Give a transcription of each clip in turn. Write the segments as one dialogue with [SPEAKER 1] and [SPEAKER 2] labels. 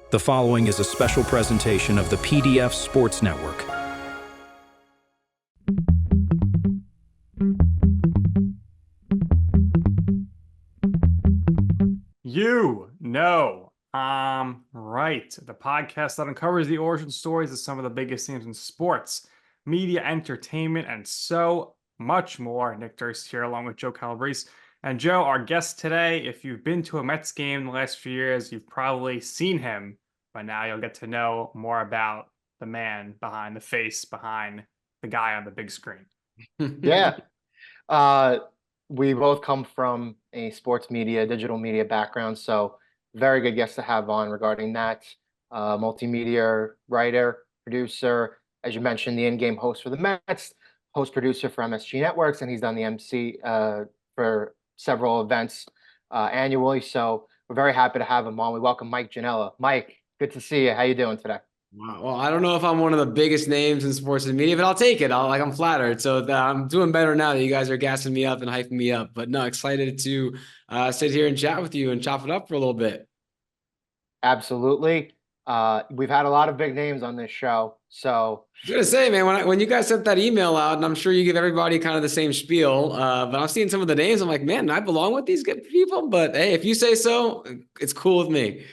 [SPEAKER 1] The following is a special presentation of the PDF Sports Network.
[SPEAKER 2] Right. The podcast that uncovers the origin stories of some of the biggest names in sports, media, entertainment, and so much more. Nick Durst here along with Joe Calabrese. And Joe, our guest today, if you've been to a Mets game the last few years, you've probably seen him, but now you'll get to know more about the man behind the face, behind the guy on the big screen.
[SPEAKER 3] Yeah. We both come from a sports media, digital media background, so very good guest to have on regarding that. Multimedia writer, producer, as you mentioned, the in-game host for the Mets, host producer for MSG Networks, and he's done the MC for several events annually. So we're very happy to have him on. We welcome Mike Janela. Mike, good to see you. How you doing today?
[SPEAKER 4] Wow. Well, I don't know if I'm one of the biggest names in sports and media, but I'll take it. I'm flattered. So I'm doing better now that you guys are gassing me up and hyping me up. But no, excited to sit here and chat with you and chop it up for a little bit.
[SPEAKER 3] Absolutely. We've had a lot of big names on this show. So
[SPEAKER 4] I was gonna say, man, when you guys sent that email out, and I'm sure you give everybody kind of the same spiel, but I'm seeing some of the names. I'm like, man, I belong with these good people. But hey, if you say so, it's cool with me.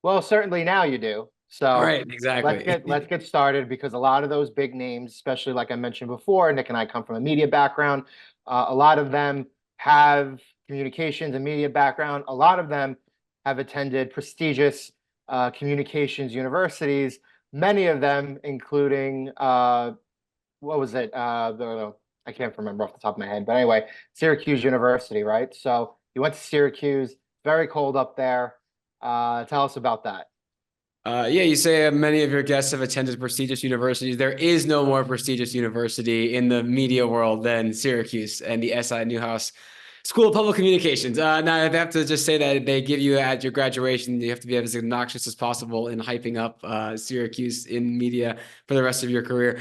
[SPEAKER 3] Well, certainly now you do. So
[SPEAKER 4] right, exactly.
[SPEAKER 3] Let's get started, because a lot of those big names, especially like I mentioned before, Nick and I come from a media background. A lot of them have communications and media background. A lot of them have attended prestigious communications universities. Many of them, including what was it? I can't remember off the top of my head, but anyway, Syracuse University, right? So you went to Syracuse, very cold up there. Tell us about that.
[SPEAKER 4] Yeah, you say many of your guests have attended prestigious universities. There is no more prestigious university in the media world than Syracuse and the SI Newhouse School of Public Communications. Now, I have to just say that they give you at your graduation, you have to be as obnoxious as possible in hyping up Syracuse in media for the rest of your career.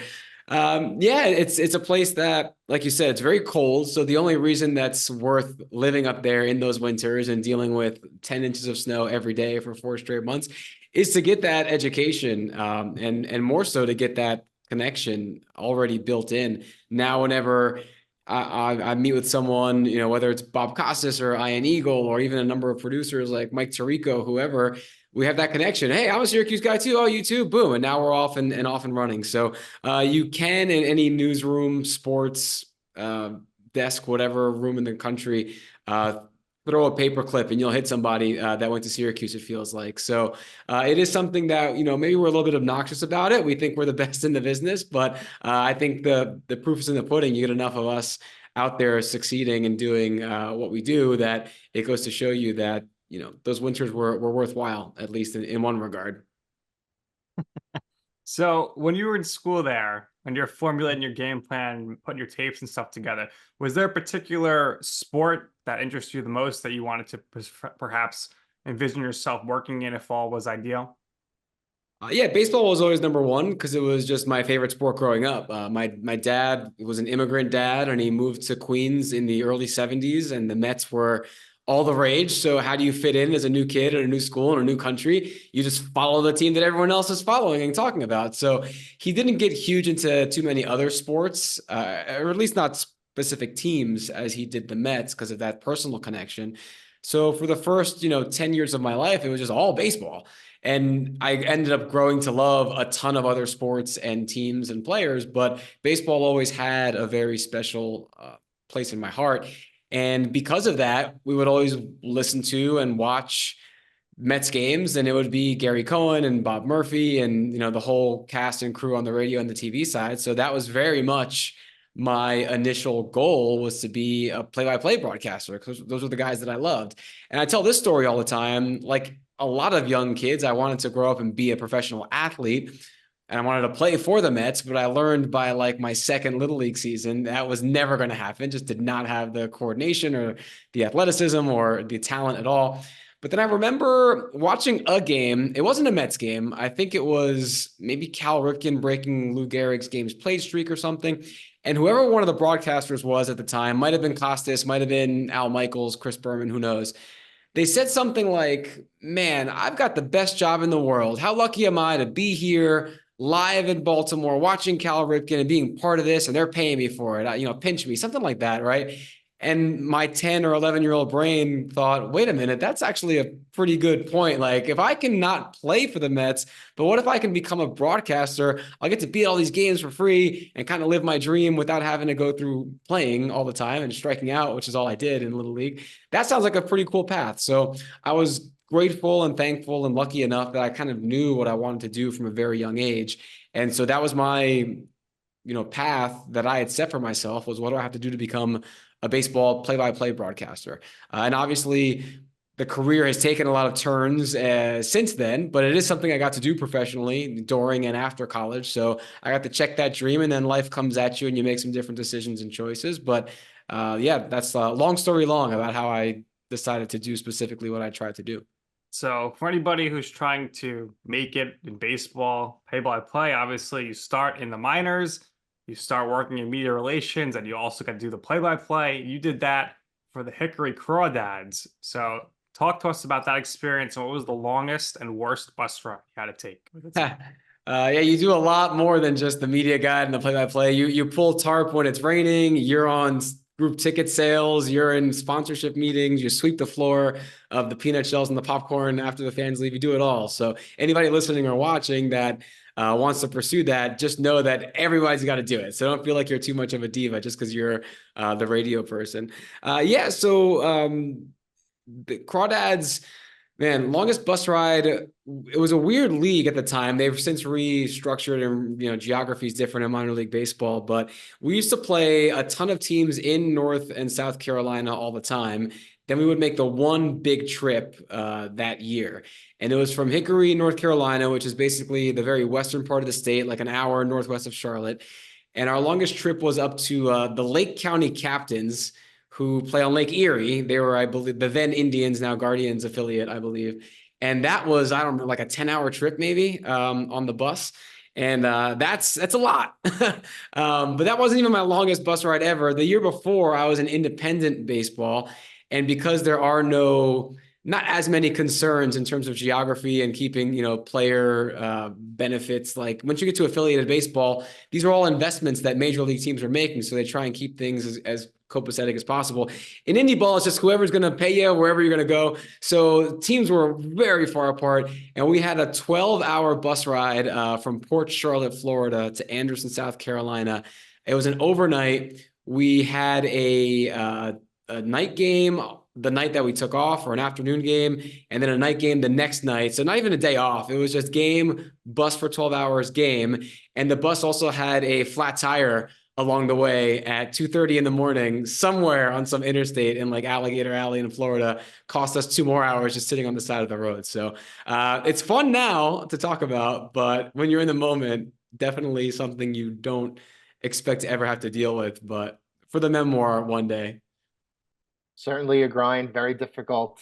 [SPEAKER 4] Yeah, it's a place that, like you said, it's very cold. So the only reason that's worth living up there in those winters and dealing with 10 inches of snow every day for 4 straight months is to get that education, and more so to get that connection already built in. Now, whenever I meet with someone, whether it's Bob Costas or Ian Eagle, or even a number of producers like Mike Tirico, whoever, we have that connection. Hey, I'm a Syracuse guy too. Oh, you too. Boom. And now we're off and off and running. So you can, in any newsroom, sports, desk, whatever room in the country, throw a paper clip and you'll hit somebody that went to Syracuse, it feels like. So it is something that, maybe we're a little bit obnoxious about it. We think we're the best in the business, but I think the proof is in the pudding. You get enough of us out there succeeding and doing what we do that it goes to show you that, those winters were worthwhile, at least in one regard.
[SPEAKER 2] So when you were in school there, when you're formulating your game plan, putting your tapes and stuff together, was there a particular sport that interested you the most that you wanted to perhaps envision yourself working in if fall was ideal?
[SPEAKER 4] Yeah, baseball was always number one because it was just my favorite sport growing up. My dad was an immigrant dad, and he moved to Queens in the early 70s, and the Mets were all the rage. So how do you fit in as a new kid in a new school in a new country? You just follow the team that everyone else is following and talking about. So he didn't get huge into too many other sports, or at least not specific teams, as he did the Mets because of that personal connection. So for the first, 10 years of my life, it was just all baseball. And I ended up growing to love a ton of other sports and teams and players, but baseball always had a very special place in my heart. And because of that, we would always listen to and watch Mets games, and it would be Gary Cohen and Bob Murphy and, the whole cast and crew on the radio and the TV side. So that was very much my initial goal, was to be a play-by-play broadcaster, because those were the guys that I loved. And I tell this story all the time. Like a lot of young kids, I wanted to grow up and be a professional athlete, and I wanted to play for the Mets, but I learned by like my second Little League season that was never going to happen. Just did not have the coordination or the athleticism or the talent at all. But then I remember watching a game. It wasn't a Mets game. I think it was maybe Cal Ripken breaking Lou Gehrig's games played streak or something. And whoever one of the broadcasters was at the time, might have been Costas, might have been Al Michaels, Chris Berman, who knows. they said something like, man, I've got the best job in the world. How lucky am I to be here live in Baltimore, watching Cal Ripken and being part of this, and they're paying me for it, pinch me, something like that, right? And my 10 or 11-year-old brain thought, wait a minute, that's actually a pretty good point. Like, if I can not play for the Mets, but what if I can become a broadcaster? I'll get to be at all these games for free and kind of live my dream without having to go through playing all the time and striking out, which is all I did in Little League. That sounds like a pretty cool path. So I was grateful and thankful and lucky enough that I kind of knew what I wanted to do from a very young age. And so that was my, path that I had set for myself, was what do I have to do to become a baseball play-by-play broadcaster. And obviously the career has taken a lot of turns since then, but it is something I got to do professionally during and after college. So I got to check that dream, and then life comes at you and you make some different decisions and choices. But that's a long story long about how I decided to do specifically what I tried to do.
[SPEAKER 2] So for anybody who's trying to make it in baseball, play-by-play, obviously you start in the minors, you start working in media relations, and you also got to do the play-by-play. You did that for the Hickory Crawdads. So talk to us about that experience and what was the longest and worst bus ride you had to take?
[SPEAKER 4] You do a lot more than just the media guide and the play-by-play. You pull tarp when it's raining. You're on group ticket sales. You're in sponsorship meetings. You sweep the floor of the peanut shells and the popcorn after the fans leave. You do it all. So anybody listening or watching that wants to pursue that, just know that everybody's got to do it. So don't feel like you're too much of a diva just because you're the radio person. The Crawdads, man, longest bus ride. It was a weird league at the time. They've since restructured, and geography is different in minor league baseball. But we used to play a ton of teams in North and South Carolina all the time. Then we would make the one big trip that year, and it was from Hickory, North Carolina, which is basically the very western part of the state, like an hour northwest of Charlotte. And our longest trip was up to the Lake County Captains, who play on Lake Erie. They were, I believe, the then Indians, now Guardians affiliate, I believe. And that was, I don't know, like a 10-hour trip maybe on the bus. And that's a lot. But that wasn't even my longest bus ride ever. The year before, I was in independent baseball. And because there are not as many concerns in terms of geography and keeping, player benefits. Like once you get to affiliated baseball, these are all investments that major league teams are making. So they try and keep things as copacetic as possible. In indie ball, it's just whoever's going to pay you wherever you're going to go. So teams were very far apart, and we had a 12-hour bus ride from Port Charlotte, Florida to Anderson, South Carolina. It was an overnight. We had a night game the night that we took off, or an afternoon game, and then a night game the next night. So not even a day off. It was just game, bus for 12 hours, game. And the bus also had a flat tire along the way at 2:30 in the morning, somewhere on some interstate in like Alligator Alley in Florida. Cost us 2 more hours just sitting on the side of the road. So it's fun now to talk about, but when you're in the moment, definitely something you don't expect to ever have to deal with, but for the memoir one day.
[SPEAKER 3] Certainly a grind, very difficult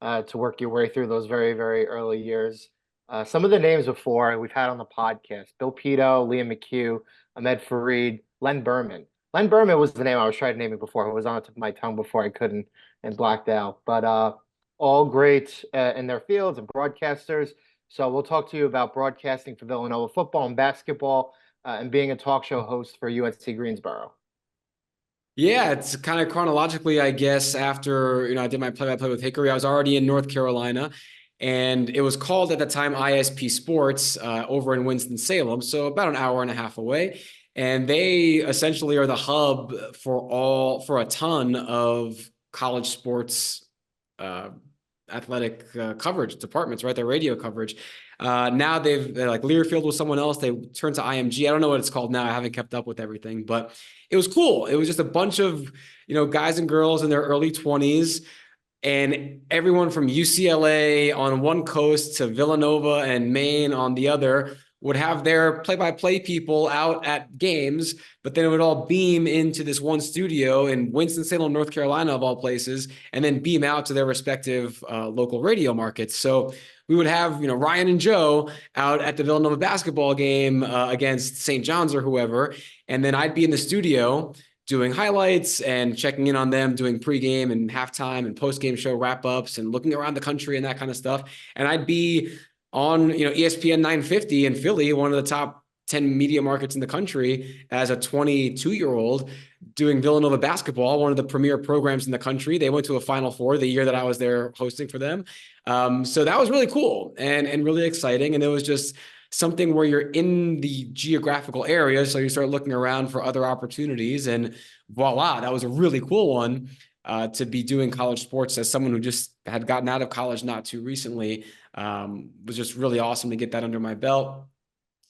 [SPEAKER 3] to work your way through those very, very early years. Some of the names before we've had on the podcast: Bill Pito, Liam McHugh, Ahmed Fareed, Len Berman. Len Berman was the name I was trying to name it before. It was on the tip of my tongue before I couldn't and blacked out. But all great in their fields and broadcasters. So we'll talk to you about broadcasting for Villanova football and basketball and being a talk show host for UNC Greensboro.
[SPEAKER 4] Yeah, it's kind of chronologically, I guess, after, I did my play-by-play with Hickory. I was already in North Carolina, and it was called at the time ISP Sports over in Winston-Salem, so about an hour and a half away. And they essentially are the hub for a ton of college sports athletic coverage departments, right? Their radio coverage. Now they're like Learfield was someone else. They turned to IMG. I don't know what it's called now. I haven't kept up with everything, but it was cool. It was just a bunch of, guys and girls in their early 20s, and everyone from UCLA on one coast to Villanova and Maine on the other would have their play-by-play people out at games, but then it would all beam into this one studio in Winston-Salem, North Carolina, of all places, and then beam out to their respective local radio markets. So we would have, Ryan and Joe out at the Villanova basketball game against St. John's or whoever, and then I'd be in the studio doing highlights and checking in on them, doing pregame and halftime and postgame show wrap-ups and looking around the country and that kind of stuff. And I'd be on, ESPN 950 in Philly, one of the top 10 media markets in the country, as a 22-year-old doing Villanova basketball, one of the premier programs in the country. They went to a Final Four the year that I was there hosting for them. So that was really cool and really exciting. And it was just something where you're in the geographical area. So you start looking around for other opportunities, and voila, that was a really cool one to be doing college sports as someone who just had gotten out of college not too recently. Was just really awesome to get that under my belt.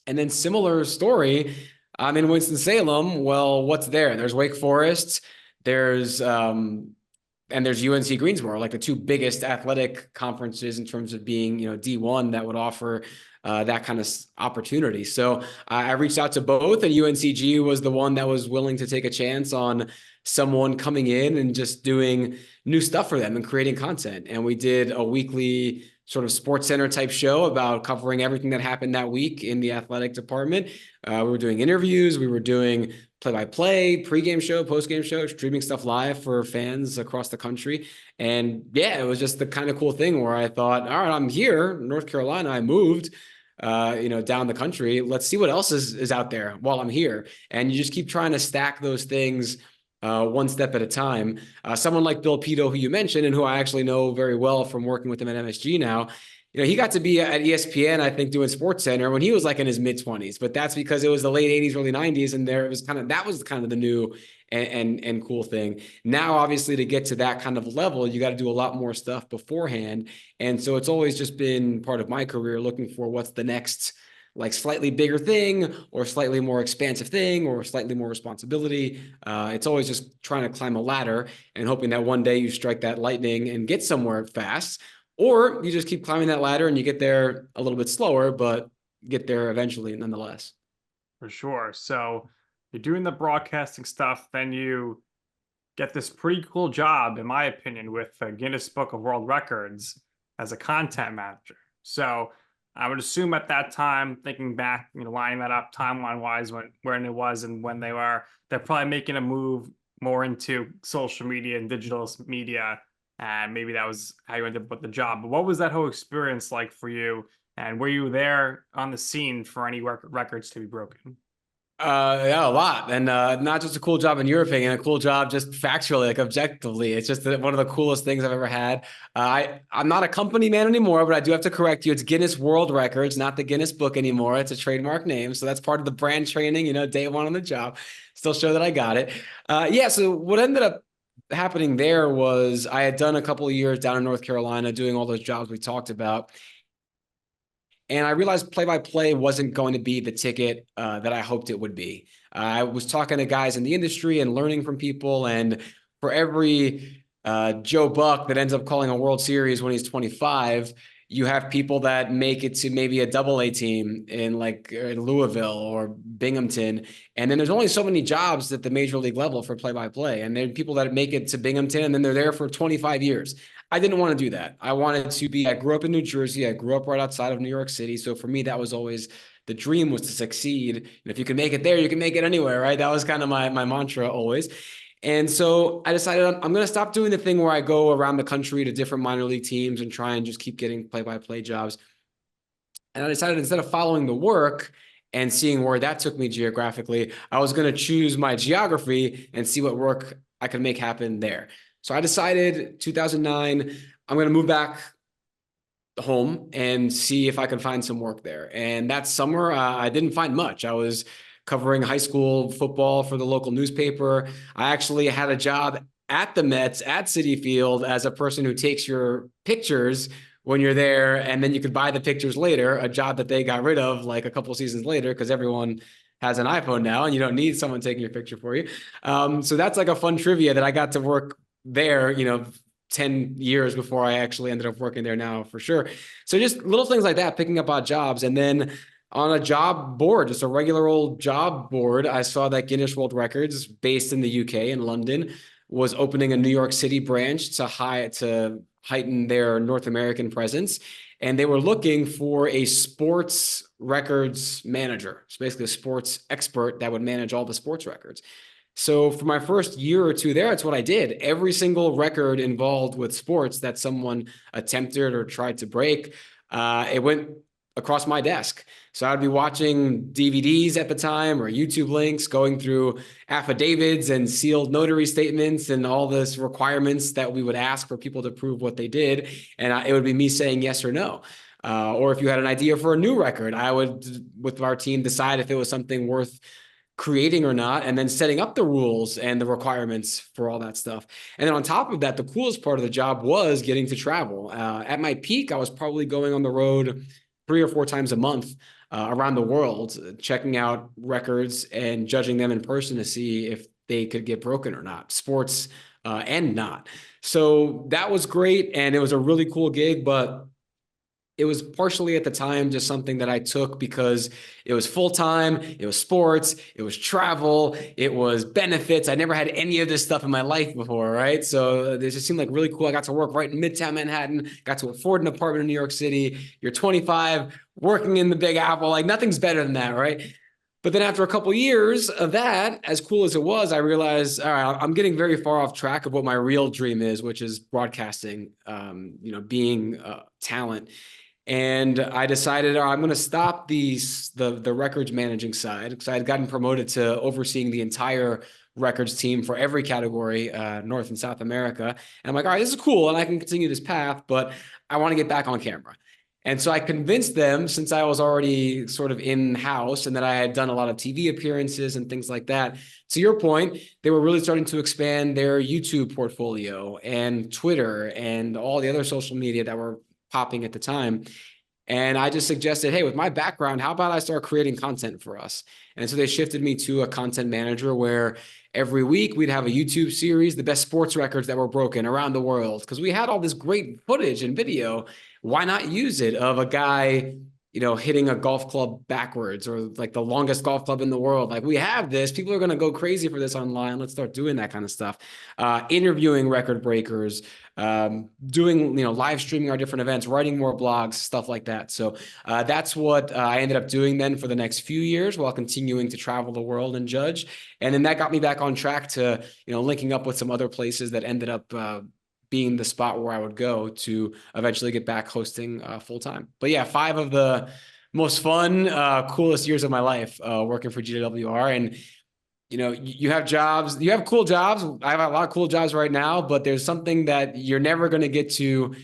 [SPEAKER 4] And then similar story, I'm in Winston-Salem. Well, what's there? There's Wake Forest, there's UNC Greensboro, like the two biggest athletic conferences in terms of being, D1 that would offer that kind of opportunity. So I reached out to both, and UNCG was the one that was willing to take a chance on someone coming in and just doing new stuff for them and creating content. And we did a weekly sort of Sports Center type show about covering everything that happened that week in the athletic department. We were doing interviews, we were doing play-by-play, pregame show, postgame show, streaming stuff live for fans across the country. And yeah, it was just the kind of cool thing where I thought, all right, I'm here, North Carolina, I moved, down the country. Let's see what else is out there while I'm here. And you just keep trying to stack those things one step at a time. Someone like Bill Pito, who you mentioned, and who I actually know very well from working with him at MSG now, he got to be at ESPN, I think, doing Sports Center when he was like in his mid-20s, but that's because it was the late 80s, early 90s, and that was kind of the new and cool thing. Now, obviously, to get to that kind of level, you got to do a lot more stuff beforehand. And so it's always just been part of my career looking for what's the next like slightly bigger thing or slightly more expansive thing or slightly more responsibility. It's always just trying to climb a ladder and hoping that one day you strike that lightning and get somewhere fast, or you just keep climbing that ladder and you get there a little bit slower, but get there eventually nonetheless.
[SPEAKER 2] For sure. So you're doing the broadcasting stuff, then you get this pretty cool job, in my opinion, with the Guinness Book of World Records as a content manager. So I would assume at that time, thinking back, lining that up timeline-wise when it was and when they're probably making a move more into social media and digital media, and maybe that was how you ended up with the job. But what was that whole experience like for you? And were you there on the scene for any records to be broken?
[SPEAKER 4] Yeah, a lot. And not just a cool job in your opinion, a cool job just factually, like objectively. It's just one of the coolest things I've ever had. I'm not a company man anymore, but I do have to correct you. It's Guinness World Records, not the Guinness Book anymore. It's a trademark name. So that's part of the brand training, day one on the job. Still show that I got it. So what ended up happening there was I had done a couple of years down in North Carolina doing all those jobs we talked about. And I realized play-by-play wasn't going to be the ticket that I hoped it would be. I was talking to guys in the industry and learning from people. And for every Joe Buck that ends up calling a World Series when he's 25, you have people that make it to maybe a AA team in like Louisville or Binghamton. And then there's only so many jobs at the major league level for play-by-play. And there are people that make it to Binghamton and then they're there for 25 years. I didn't want to do that. I grew up in New Jersey. I grew up right outside of New York City. So for me, that was always the dream, was to succeed. And if you can make it there, you can make it anywhere, right? That was kind of my mantra always. And so I decided I'm going to stop doing the thing where I go around the country to different minor league teams and try and just keep getting play-by-play jobs. And I decided instead of following the work and seeing where that took me geographically, I was going to choose my geography and see what work I could make happen there. So I decided 2009, I'm going to move back home and see if I can find some work there. And that summer, I didn't find much. I was covering high school football for the local newspaper. I actually had a job at the Mets at Citi Field as a person who takes your pictures when you're there, and then you could buy the pictures later, a job that they got rid of like a couple seasons later because everyone has an iPhone now and you don't need someone taking your picture for you. So that's like a fun trivia that I got to work there, 10 years before I actually ended up working there now for sure. So just little things like that, picking up odd jobs. And then on a job board, just a regular old job board, I saw that Guinness World Records, based in the UK in London, was opening a New York City branch to heighten their North American presence. And they were looking for a sports records manager. It's basically a sports expert that would manage all the sports records. So for my first year or two there, that's what I did. Every single record involved with sports that someone attempted or tried to break, it went across my desk. So I'd be watching DVDs at the time or YouTube links, going through affidavits and sealed notary statements and all this requirements that we would ask for people to prove what they did. And it would be me saying yes or no. Or if you had an idea for a new record, I would, with our team, decide if it was something worth creating or not, and then setting up the rules and the requirements for all that stuff. And then on top of that, the coolest part of the job was getting to travel. At my peak, I was probably going on the road 3 or 4 times a month around the world, checking out records and judging them in person to see if they could get broken or not, sports and not. So that was great. And it was a really cool gig, but it was partially at the time just something that I took because it was full-time, it was sports, it was travel, it was benefits. I never had any of this stuff in my life before, right? So it just seemed like really cool. I got to work right in Midtown Manhattan, got to afford an apartment in New York City. You're 25, working in the Big Apple, like nothing's better than that, right? But then after a couple of years of that, as cool as it was, I realized, all right, I'm getting very far off track of what my real dream is, which is broadcasting, being talent. And I decided, I'm going to stop the records managing side because I had gotten promoted to overseeing the entire records team for every category, North and South America. And I'm like, all right, this is cool. And I can continue this path, but I want to get back on camera. And so I convinced them, since I was already sort of in-house and that I had done a lot of TV appearances and things like that. To your point, they were really starting to expand their YouTube portfolio and Twitter and all the other social media that were popping at the time. And I just suggested, hey, with my background, how about I start creating content for us? And so they shifted me to a content manager where every week we'd have a YouTube series, the best sports records that were broken around the world. Because we had all this great footage and video. Why not use it of a guy, hitting a golf club backwards or like the longest golf club in the world? Like we have this, people are going to go crazy for this online. Let's start doing that kind of stuff. Interviewing record breakers, doing, live streaming our different events, writing more blogs, stuff like that. So that's what I ended up doing then for the next few years while continuing to travel the world and judge. And then that got me back on track to, linking up with some other places that ended up being the spot where I would go to eventually get back hosting full time. But yeah, 5 of the most fun, coolest years of my life working for GWR. And you have jobs, you have cool jobs. I have a lot of cool jobs right now, but there's something that you're never going to get to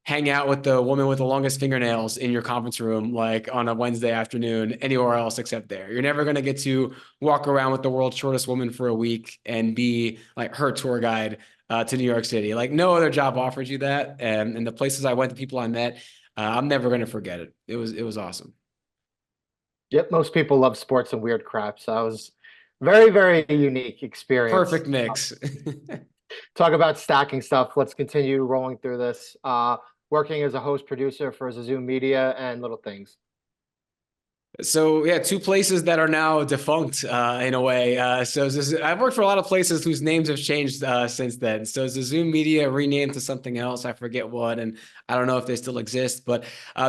[SPEAKER 4] hang out with the woman with the longest fingernails in your conference room, like on a Wednesday afternoon, anywhere else except there. You're never going to get to walk around with the world's shortest woman for a week and be like her tour guide to New York City. Like no other job offers you that. And the places I went, the people I met, I'm never going to forget it. It was awesome.
[SPEAKER 3] Yep, most people love sports and weird crap. So I was very, very unique experience.
[SPEAKER 4] Perfect mix.
[SPEAKER 3] Talk about stacking stuff. Let's continue rolling through this. Working as a host producer for Zazoom Media and LittleThings.
[SPEAKER 4] So yeah, 2 places that are now defunct in a way. So I've worked for a lot of places whose names have changed since then. So Zazoom Media renamed to something else. I forget what, and I don't know if they still exist. But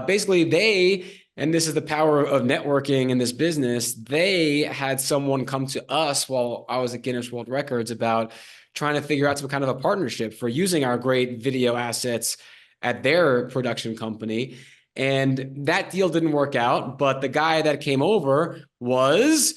[SPEAKER 4] basically and this is the power of networking in this business, they had someone come to us while I was at Guinness World Records about trying to figure out some kind of a partnership for using our great video assets at their production company. And that deal didn't work out, but the guy that came over was,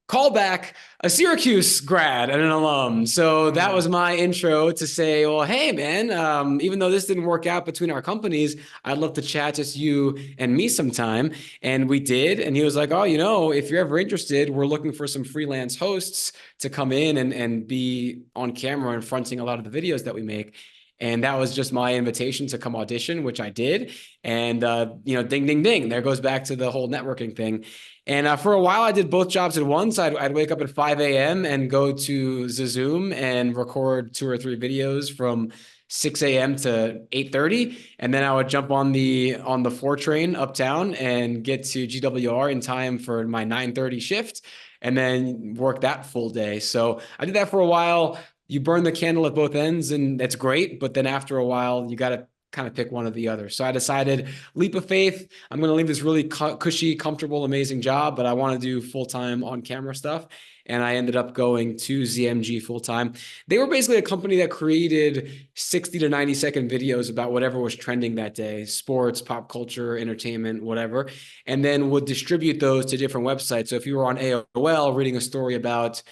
[SPEAKER 4] callback, a Syracuse grad and an alum. So that was my intro to say, well, hey, man, even though this didn't work out between our companies, I'd love to chat just you and me sometime. And we did. And he was like, oh, if you're ever interested, we're looking for some freelance hosts to come in and be on camera and fronting a lot of the videos that we make. And that was just my invitation to come audition, which I did. And, ding, ding, ding. There goes back to the whole networking thing. And for a while, I did both jobs at once. I'd wake up at 5 a.m. and go to Zazoom and record 2 or 3 videos from 6 a.m. to 8:30. And then I would jump on the 4 train uptown and get to GWR in time for my 9:30 shift and then work that full day. So I did that for a while. You burn the candle at both ends and that's great. But then after a while, you got to kind of pick one or the other. So I decided, leap of faith, I'm going to leave this really cushy, comfortable, amazing job, but I want to do full-time on-camera stuff. And I ended up going to ZMG full-time. They were basically a company that created 60 to 90-second videos about whatever was trending that day, sports, pop culture, entertainment, whatever, and then would distribute those to different websites. So if you were on AOL reading a story about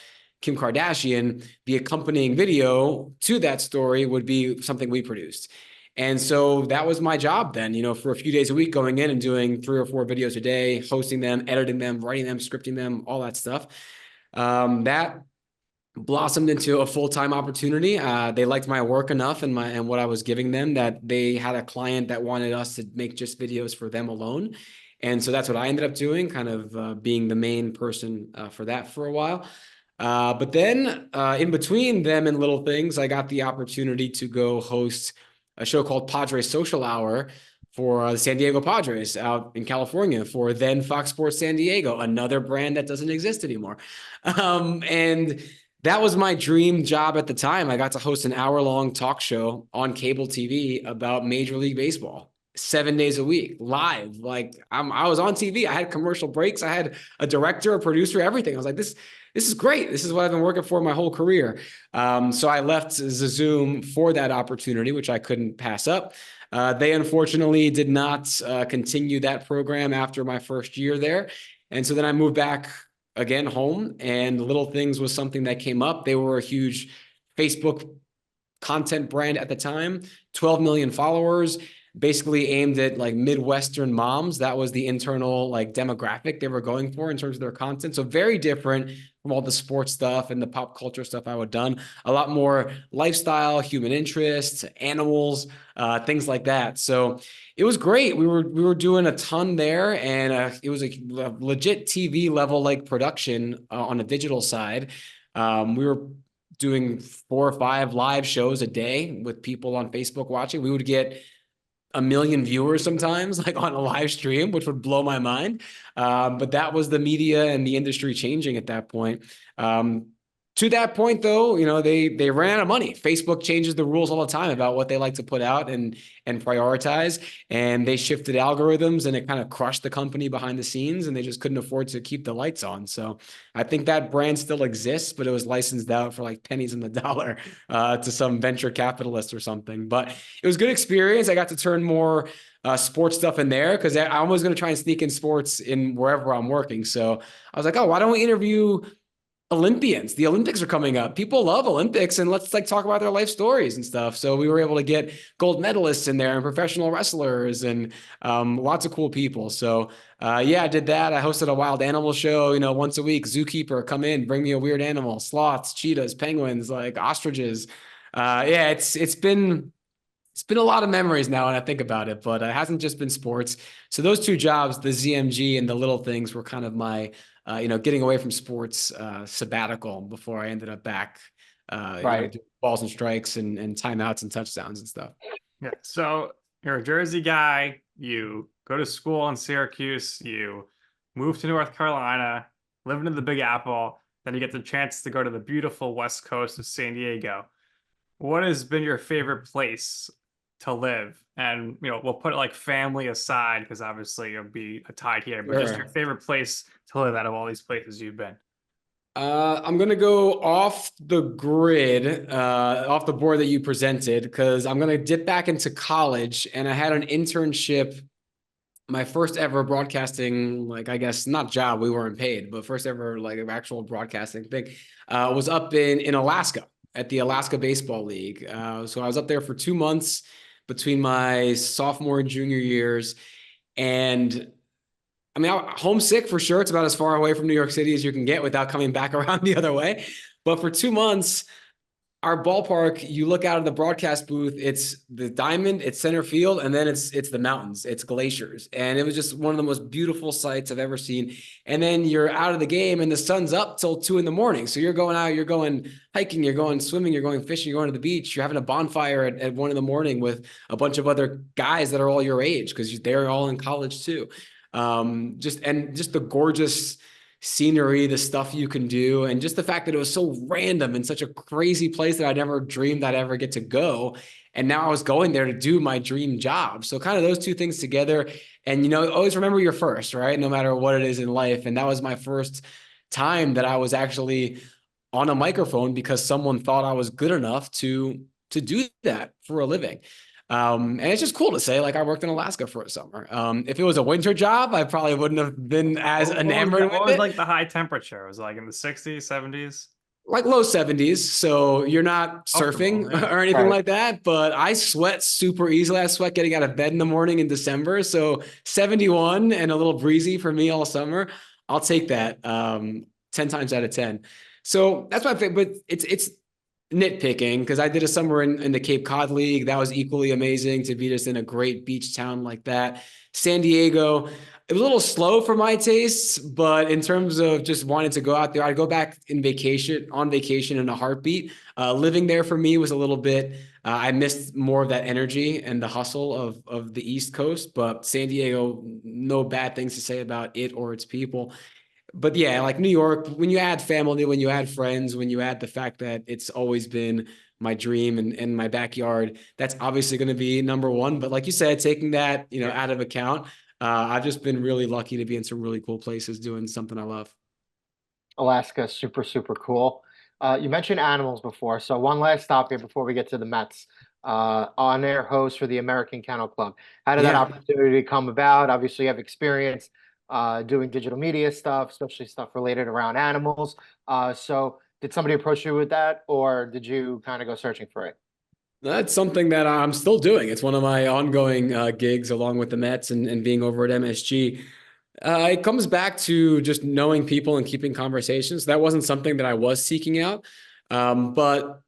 [SPEAKER 4] Kim Kardashian, the accompanying video to that story would be something we produced. And so that was my job then, for a few days a week, going in and doing 3 or 4 videos a day, hosting them, editing them, writing them, scripting them, all that stuff. That blossomed into a full-time opportunity. They liked my work enough and what I was giving them that they had a client that wanted us to make just videos for them alone. And so that's what I ended up doing, kind of being the main person for that for a while. But then in between them and LittleThings, I got the opportunity to go host a show called Padres Social Hour for the San Diego Padres out in California for then Fox Sports San Diego, another brand that doesn't exist anymore. And that was my dream job at the time. I got to host an hour-long talk show on cable TV about Major League Baseball, 7 days a week, live. Like I was on TV. I had commercial breaks. I had a director, a producer, everything. I was like, this is great. This is what I've been working for my whole career. So I left Zazoom for that opportunity, which I couldn't pass up. They unfortunately did not continue that program after my first year there. And so then I moved back again home, and LittleThings was something that came up. They were a huge Facebook content brand at the time, 12 million followers, basically aimed at like Midwestern moms. That was the internal like demographic they were going for in terms of their content. So very different from all the sports stuff and the pop culture stuff I would done. A lot more lifestyle, human interest, animals, things like that. So it was great. We were doing a ton there, and it was a legit TV level like production on a digital side. We were doing 4 or 5 live shows a day with people on Facebook watching. We would get 1 million viewers sometimes, like on a live stream, which would blow my mind. But that was the media and the industry changing at that point. To that point, though, they ran out of money. Facebook changes the rules all the time about what they like to put out and prioritize. And they shifted algorithms, and it kind of crushed the company behind the scenes, and they just couldn't afford to keep the lights on. So I think that brand still exists, but it was licensed out for like pennies on the dollar to some venture capitalist or something. But it was a good experience. I got to turn more sports stuff in there because I was going to try and sneak in sports in wherever I'm working. So I was like, oh, why don't we interview Olympians? The Olympics are coming up. People love Olympics, and let's like talk about their life stories and stuff. So we were able to get gold medalists in there and professional wrestlers and lots of cool people. So yeah, I did that. I hosted a wild animal show, once a week. Zookeeper, come in, bring me a weird animal, sloths, cheetahs, penguins, like ostriches. Yeah, it's been a lot of memories now when I think about it, but it hasn't just been sports. So those 2 jobs, the ZMG and the LittleThings, were kind of my getting away from sports sabbatical before I ended up back doing balls and strikes and timeouts and touchdowns and stuff.
[SPEAKER 2] Yeah. So you're a Jersey guy. You go to school in Syracuse. You move to North Carolina, living in the Big Apple. Then you get the chance to go to the beautiful West Coast of San Diego. What has been your favorite place to live? And we'll put like family aside because obviously it'll be a tie here, but just your favorite place to live out of all these places you've been.
[SPEAKER 4] I'm gonna go off the grid, off the board that you presented, because I'm gonna dip back into college, and I had an internship, my first ever broadcasting, like I guess not job, we weren't paid, but first ever like actual broadcasting thing, was up in Alaska at the Alaska Baseball League. So I was up there for 2 months between my sophomore and junior years. And I mean, I'm homesick for sure. It's about as far away from New York City as you can get without coming back around the other way. But for 2 months, our ballpark, you look out of the broadcast booth, it's the diamond, it's center field, and then it's the mountains, it's glaciers. And it was just one of the most beautiful sights I've ever seen. And then you're out of the game and the sun's up till 2 a.m. So you're going out, you're going hiking, you're going swimming, you're going fishing, you're going to the beach, you're having a bonfire at 1 a.m. with a bunch of other guys that are all your age because they're all in college too. Just the gorgeous scenery, the stuff you can do, and just the fact that it was so random in such a crazy place that I never dreamed I'd ever get to go. And now I was going there to do my dream job. So kind of those two things together. And, you know, always remember your first, right? No matter what it is in life. And that was my first time that I was actually on a microphone because someone thought I was good enough to do that for a living. And it's just cool to say, like, I worked in Alaska for a summer. If it was a winter job, I probably wouldn't have been as enamored with
[SPEAKER 2] What was
[SPEAKER 4] it.
[SPEAKER 2] like the high temperature? It was like in the 60s, 70s?
[SPEAKER 4] Like low 70s. So you're not surfing
[SPEAKER 2] Comfortable, yeah.
[SPEAKER 4] or anything
[SPEAKER 3] Right.
[SPEAKER 4] like that, but I sweat super easily. I sweat getting out of bed in the morning in December. So 71 and a little breezy for me all summer. I'll take that 10 times out of 10. So that's my favorite, but it's nitpicking because I did a summer in the Cape Cod League. That was equally amazing to be just in a great beach town like that. San Diego, it was a little slow for my tastes, but in terms of just wanting to go out there, I'd go back on vacation in a heartbeat. Living there for me was a little bit, I missed more of that energy and the hustle of the East Coast, but San Diego, no bad things to say about it or its people. But yeah, like New York, when you add family, when you add friends, when you add the fact that it's always been my dream and my backyard, that's obviously going to be number one. But like you said, taking that, you know, out of account, I've just been really lucky to be in some really cool places doing something I love.
[SPEAKER 3] Alaska, super, super cool. You mentioned animals before, so one last stop here before we get to the Mets. On-air host for the American Kennel Club. How did that
[SPEAKER 4] Yeah.
[SPEAKER 3] opportunity come about? Obviously, you have experience doing digital media stuff, especially stuff related around animals. So did somebody approach you with that, or did you kind of go searching for it?
[SPEAKER 4] That's something that I'm still doing. It's one of my ongoing gigs along with the Mets and being over at MSG. It comes back to just knowing people and keeping conversations. That wasn't something that I was seeking out. But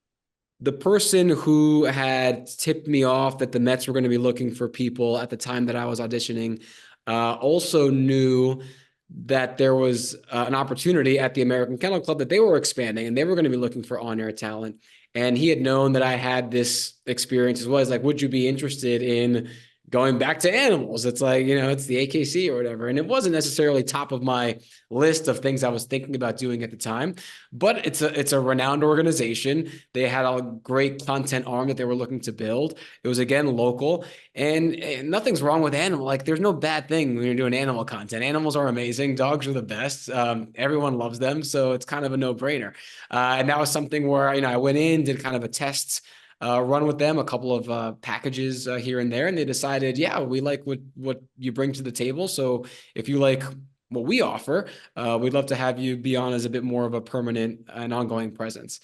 [SPEAKER 4] the person who had tipped me off that the Mets were going to be looking for people at the time that I was auditioning also knew that there was an opportunity at the American Kennel Club that they were expanding and they were going to be looking for on-air talent. And he had known that I had this experience as well. He's like, would you be interested in going back to animals? It's like, you know, it's the AKC or whatever. And it wasn't necessarily top of my list of things I was thinking about doing at the time, but it's a renowned organization. They had a great content arm that they were looking to build. It was, again, local, and nothing's wrong with animal. Like, there's no bad thing when you're doing animal content. Animals are amazing. Dogs are the best. Everyone loves them. So it's kind of a no-brainer. And that was something where, you know, I went in, did kind of a test run with them, a couple of packages here and there, and they decided, yeah, we like what you bring to the table. So if you like what we offer, we'd love to have you be on as a bit more of a permanent and ongoing presence.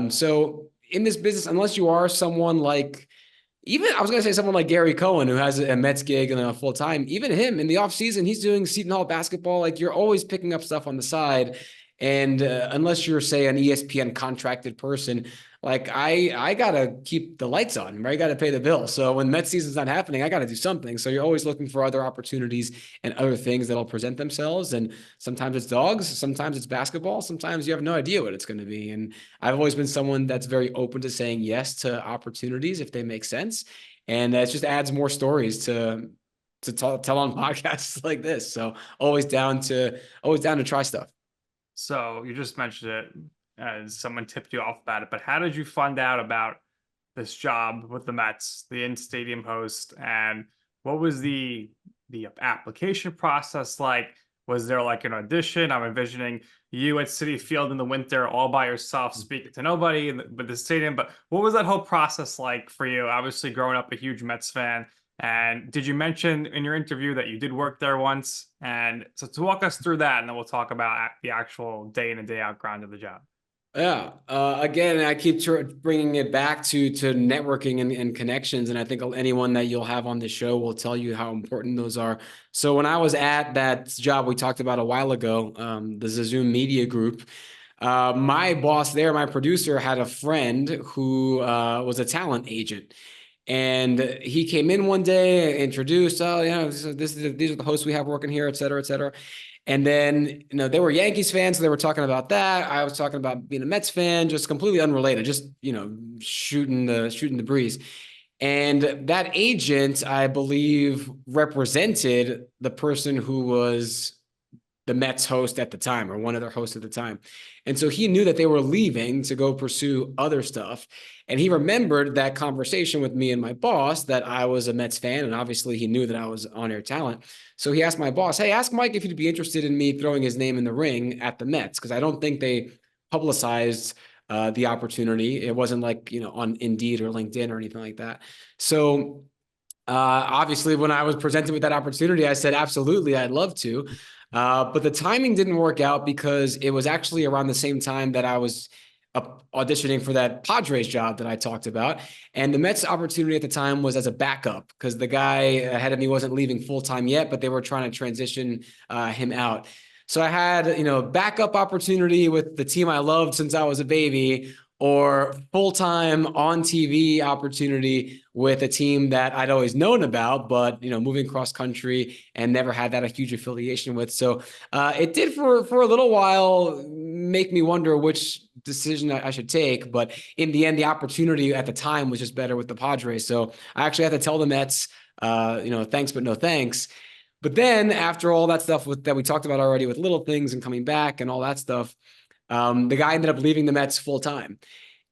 [SPEAKER 4] So in this business, unless you are someone like, even I was going to say someone like Gary Cohen, who has a Mets gig and a full time, even him in the off season, he's doing Seton Hall basketball. Like, you're always picking up stuff on the side. And unless you're, say, an ESPN contracted person, like I got to keep the lights on, right? I got to pay the bill. So when Mets season's not happening, I got to do something. So you're always looking for other opportunities and other things that'll present themselves. And sometimes it's dogs, sometimes it's basketball, sometimes you have no idea what it's going to be. And I've always been someone that's very open to saying yes to opportunities if they make sense. And it just adds more stories to tell on podcasts like this. So always down to try stuff.
[SPEAKER 2] So you just mentioned it as someone tipped you off about it, but how did you find out about this job with the Mets, the in-stadium host, and what was the application process like? Was there like an audition? I'm envisioning you at Citi Field in the winter all by yourself, speaking to nobody but the stadium. But what was that whole process like for you? Obviously, growing up a huge Mets fan. And did you mention in your interview that you did work there once? And so to walk us through that, and then we'll talk about the actual day in and day out grind of the job.
[SPEAKER 4] Yeah. Again, I keep bringing it back to networking and connections. And I think anyone that you'll have on the show will tell you how important those are. So when I was at that job we talked about a while ago, the Zazoom Media Group, my boss there, my producer, had a friend who was a talent agent. And he came in one day, introduced, oh, yeah, these are the hosts we have working here, et cetera, et cetera. And then, you know, they were Yankees fans, so they were talking about that. I was talking about being a Mets fan, just completely unrelated, just, you know, shooting the breeze. And that agent, I believe, represented the person who was the Mets host at the time, or one of their hosts at the time. And so he knew that they were leaving to go pursue other stuff. And he remembered that conversation with me and my boss, that I was a Mets fan. And obviously he knew that I was on-air talent. So he asked my boss, hey, ask Mike if he'd be interested in me throwing his name in the ring at the Mets. Cause I don't think they publicized the opportunity. It wasn't like, on Indeed or LinkedIn or anything like that. So obviously when I was presented with that opportunity, I said, absolutely, I'd love to. But the timing didn't work out because it was actually around the same time that I was auditioning for that Padres job that I talked about. And the Mets opportunity at the time was as a backup because the guy ahead of me wasn't leaving full-time yet, but they were trying to transition him out. So I had, backup opportunity with the team I loved since I was a baby, or full-time on TV opportunity with a team that I'd always known about, but, moving cross country and never had that a huge affiliation with. So it did for a little while make me wonder which decision I should take. But in the end, the opportunity at the time was just better with the Padres. So I actually had to tell the Mets, thanks, but no thanks. But then after all that stuff that we talked about already with LittleThings and coming back and all that stuff, the guy ended up leaving the Mets full time.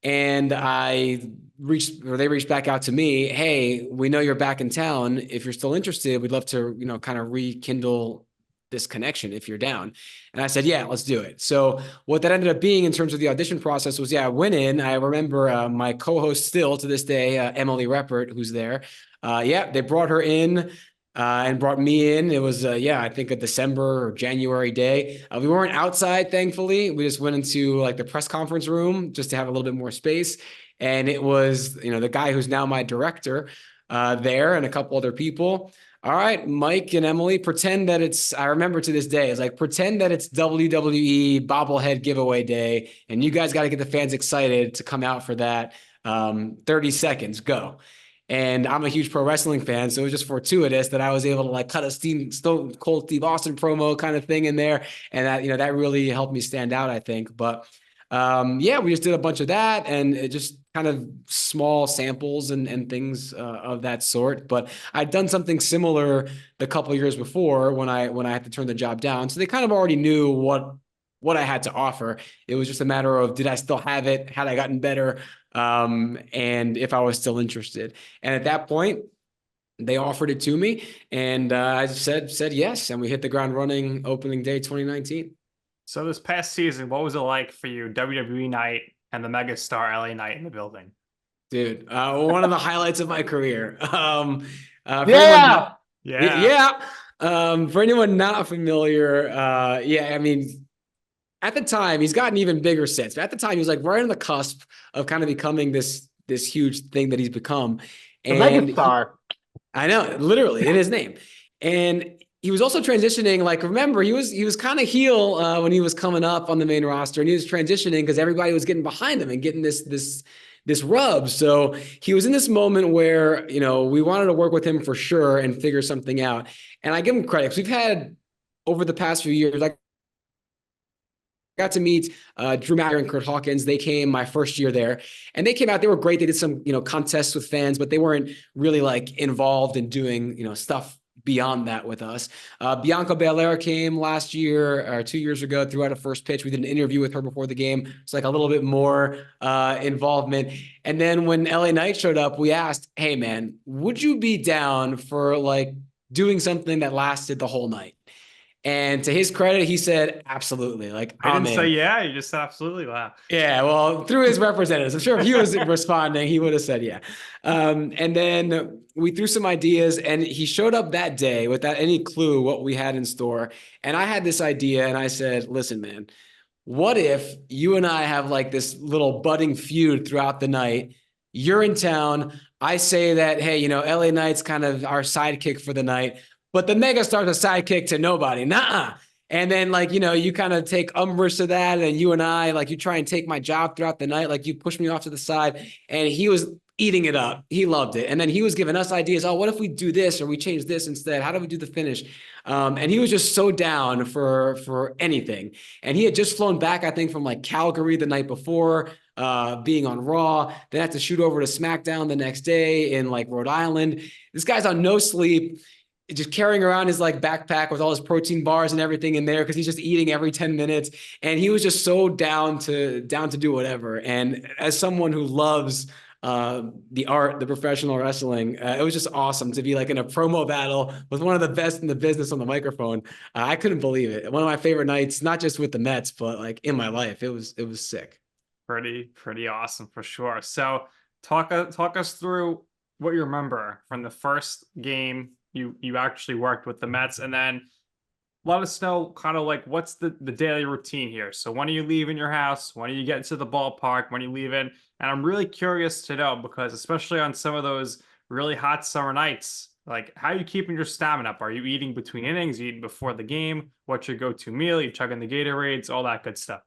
[SPEAKER 4] And they reached back out to me. Hey, we know you're back in town. If you're still interested, we'd love to, kind of rekindle this connection if you're down. And I said, yeah, let's do it. So what that ended up being in terms of the audition process was, I went in. I remember my co-host still to this day, Emily Reppert, who's there. They brought her in. And brought me in. It was, I think a December or January day. We weren't outside, thankfully. We just went into like the press conference room just to have a little bit more space. And it was, the guy who's now my director there and a couple other people. All right, Mike and Emily, pretend that I remember to this day, it's like, pretend that it's WWE bobblehead giveaway day. And you guys got to get the fans excited to come out for that. 30 seconds, go. And I'm a huge pro wrestling fan, so it was just fortuitous that I was able to like cut a Stone Cold Steve Austin promo kind of thing in there, and that that really helped me stand out, I think. But we just did a bunch of that, and it just kind of small samples and things of that sort. But I'd done something similar the couple of years before when I had to turn the job down, so they kind of already knew what I had to offer. It was just a matter of, did I still have it? Had I gotten better? And if I was still interested. And at that point, they offered it to me, and I said yes, and we hit the ground running opening day 2019.
[SPEAKER 2] So this past season, what was it like for you, WWE night and the megastar LA night in the building?
[SPEAKER 4] Dude, one of the highlights of my career. For anyone not familiar, I mean, at the time, he's gotten even bigger since. But at the time, he was like right on the cusp of kind of becoming this huge thing that he's become.
[SPEAKER 3] And megastar.
[SPEAKER 4] I know, literally, in his name. And he was also transitioning. Like, remember, he was kind of heel when he was coming up on the main roster, and he was transitioning because everybody was getting behind him and getting this rub. So he was in this moment where, we wanted to work with him for sure and figure something out. And I give him credit because we've had over the past few years, like, got to meet Drew McIntyre and Kurt Hawkins. They came my first year there, and they came out. They were great. They did some, contests with fans, but they weren't really like involved in doing, stuff beyond that with us. Bianca Belair came last year or 2 years ago, threw out a first pitch. We did an interview with her before the game. It's like a little bit more involvement. And then when LA Knight showed up, we asked, hey man, would you be down for like doing something that lasted the whole night? And to his credit, he said, absolutely. Like,
[SPEAKER 2] I didn't say yeah, you just said absolutely. Wow.
[SPEAKER 4] Yeah, well, through his representatives. I'm sure if he was responding, he would have said yeah. And then we threw some ideas, and he showed up that day without any clue what we had in store. And I had this idea, and I said, listen, man, what if you and I have like this little budding feud throughout the night? You're in town. I say that, hey, LA Knight's kind of our sidekick for the night. But the megastar's a sidekick to nobody. Nuh-uh. And then you kind of take umbrage to that. And you and I, like, you try and take my job throughout the night. Like, you push me off to the side, and he was eating it up. He loved it. And then he was giving us ideas. Oh, what if we do this, or we change this instead? How do we do the finish? And he was just so down for anything. And he had just flown back, I think, from like Calgary the night before, being on Raw, then had to shoot over to SmackDown the next day in like Rhode Island. This guy's on no sleep. just carrying around his like backpack with all his protein bars and everything in there because he's just eating every 10 minutes. And he was just so down to do whatever. And as someone who loves the art, the professional wrestling, it was just awesome to be like in a promo battle with one of the best in the business on the microphone. I couldn't believe it. One of my favorite nights, not just with the Mets, but like in my life. It was sick.
[SPEAKER 2] Pretty awesome for sure. So talk us through what you remember from the first game you actually worked with the Mets, and then let us know kind of like what's the daily routine here. So when are you leaving your house? When are you getting to the ballpark? When are you leaving? And I'm really curious to know, because especially on some of those really hot summer nights, like how are you keeping your stamina up? Are you eating between innings? You eating before the game? What's your go-to meal? You chugging the Gatorades? All that good stuff.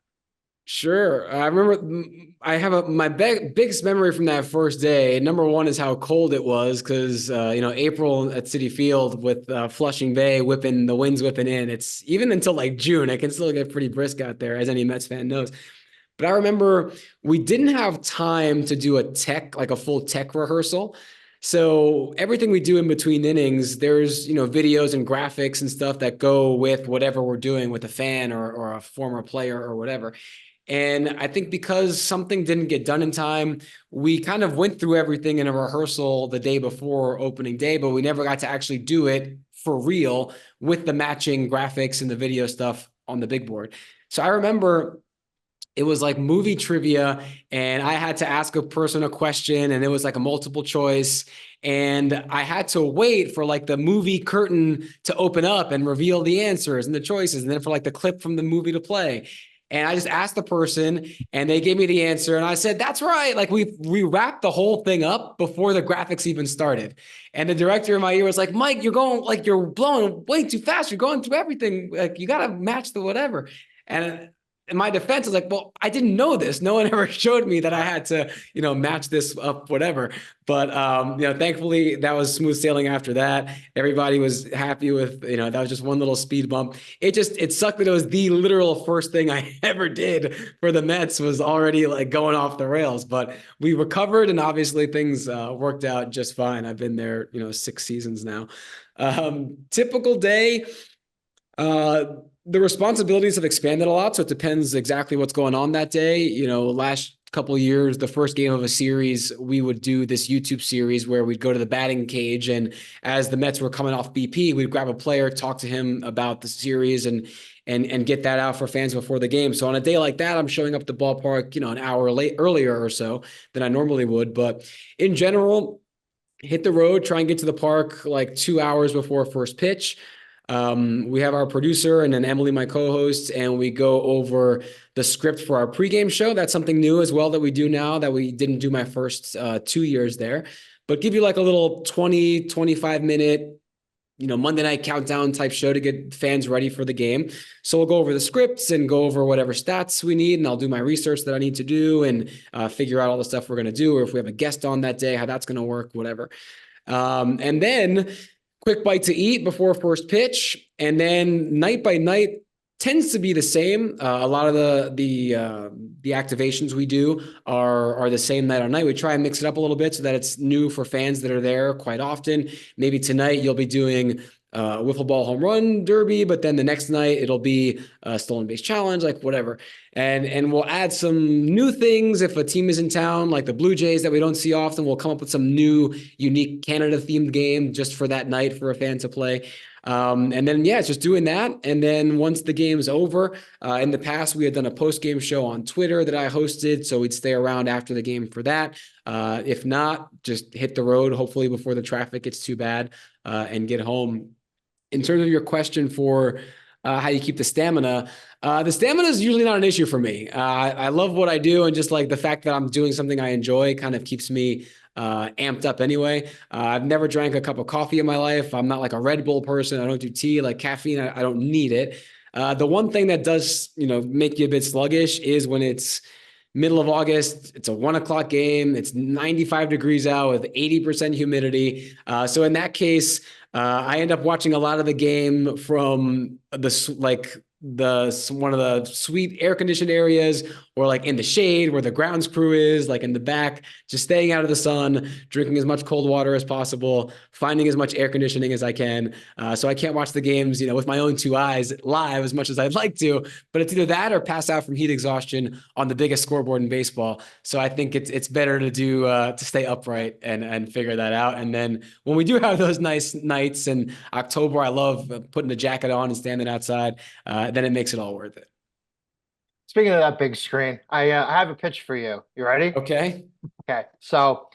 [SPEAKER 4] Sure. I remember I have my biggest memory from that first day. Number one is how cold it was because, April at Citi Field with Flushing Bay the winds whipping in. It's even until like June, it can still get pretty brisk out there, as any Mets fan knows. But I remember we didn't have time to do a full tech rehearsal. So everything we do in between innings, there's, videos and graphics and stuff that go with whatever we're doing with a fan or a former player or whatever. And I think because something didn't get done in time, we kind of went through everything in a rehearsal the day before opening day, but we never got to actually do it for real with the matching graphics and the video stuff on the big board. So I remember it was like movie trivia and I had to ask a person a question and it was like a multiple choice. And I had to wait for like the movie curtain to open up and reveal the answers and the choices. And then for like the clip from the movie to play. And I just asked the person and they gave me the answer. And I said, that's right. Like we wrapped the whole thing up before the graphics even started. And the director in my ear was like, Mike, you're blowing way too fast. You're going through everything. Like you got to match the whatever. And in my defense, I was like, well, I didn't know this. No one ever showed me that I had to, match this up, whatever. But, thankfully that was smooth sailing after that. Everybody was happy with, that was just one little speed bump. It sucked that it was the literal first thing I ever did for the Mets was already like going off the rails, but we recovered and obviously things worked out just fine. I've been there, 6 seasons now. Typical day, the responsibilities have expanded a lot, so it depends exactly what's going on that day. Last couple of years, the first game of a series, we would do this YouTube series where we'd go to the batting cage, and as the Mets were coming off BP, we'd grab a player, talk to him about the series, and get that out for fans before the game. So on a day like that, I'm showing up at the ballpark, an hour earlier or so than I normally would. But in general, hit the road, try and get to the park like 2 hours before first pitch. We have our producer and then Emily, my co-host, and we go over the script for our pregame show. That's something new as well that we do now that we didn't do my first 2 years there, but give you like a little 25 minute, Monday night countdown type show to get fans ready for the game. So we'll go over the scripts and go over whatever stats we need. And I'll do my research that I need to do and figure out all the stuff we're going to do, or if we have a guest on that day, how that's going to work, whatever. And then quick bite to eat before first pitch, and then night by night tends to be the same. A lot of the activations we do are the same night on night. We try and mix it up a little bit so that it's new for fans that are there quite often. Maybe tonight you'll be doing wiffle ball home run derby, but then the next night it'll be a stolen base challenge, like whatever. And we'll add some new things if a team is in town, like the Blue Jays that we don't see often. We'll come up with some new, unique Canada-themed game just for that night for a fan to play. And then, it's just doing that. And then once the game's over, in the past, we had done a post-game show on Twitter that I hosted, so we'd stay around after the game for that. If not, just hit the road, hopefully before the traffic gets too bad, and get home. In terms of your question for how you keep the stamina is usually not an issue for me. I love what I do, and just like the fact that I'm doing something I enjoy kind of keeps me amped up anyway. I've never drank a cup of coffee in my life. I'm not like a Red Bull person. I don't do tea, like caffeine. I don't need it. The one thing that does, make you a bit sluggish is when it's middle of August, it's a 1 o'clock game. It's 95 degrees out with 80% humidity. So in that case, I end up watching a lot of the game from the one of the sweet air conditioned areas, or like in the shade where the grounds crew is, like in the back, just staying out of the sun, drinking as much cold water as possible, finding as much air conditioning as I can. So I can't watch the games, with my own two eyes live as much as I'd like to, but it's either that or pass out from heat exhaustion on the biggest scoreboard in baseball. So I think it's better to do, to stay upright and figure that out. And then when we do have those nice nights in October, I love putting the jacket on and standing outside. Then it makes it all worth it.
[SPEAKER 3] Speaking of that big screen, I have a pitch for you. You ready?
[SPEAKER 4] Okay.
[SPEAKER 3] Okay. So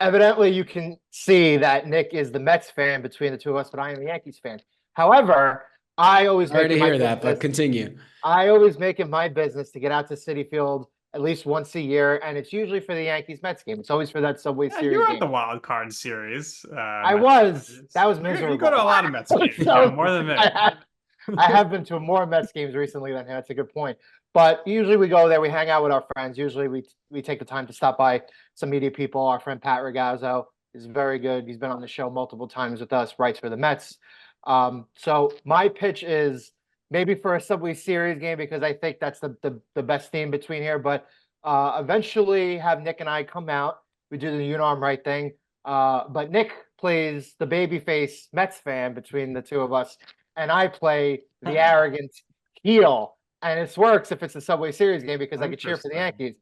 [SPEAKER 3] evidently you can see that Nick is the Mets fan between the two of us, but I am a Yankees fan. However, I always
[SPEAKER 4] Sorry to
[SPEAKER 3] make it my
[SPEAKER 4] hear that, but
[SPEAKER 3] business-
[SPEAKER 4] continue.
[SPEAKER 3] I always make it my business to get out to Citi Field at least once a year, and it's usually for the Yankees-Mets game. It's always for that Subway
[SPEAKER 2] Yeah,
[SPEAKER 3] Series
[SPEAKER 2] you were
[SPEAKER 3] game.
[SPEAKER 2] at the wild card series.
[SPEAKER 3] I was. That was
[SPEAKER 2] You
[SPEAKER 3] miserable.
[SPEAKER 2] go to a lot of Mets games,
[SPEAKER 3] So,
[SPEAKER 2] more than me.
[SPEAKER 3] I have been to more Mets games recently than him. That's a good point. But usually we go there, we hang out with our friends. Usually we take the time to stop by some media people. Our friend Pat Ragazzo is very good. He's been on the show multiple times with us, writes for the Mets. So my pitch is maybe for a Subway Series game, because I think that's the best theme between here. But eventually have Nick and I come out. We do the arm right thing. But Nick plays the babyface Mets fan between the two of us, and I play the arrogant heel. And it works if it's a Subway Series game because I can cheer for the
[SPEAKER 2] Interesting.
[SPEAKER 3] Yankees.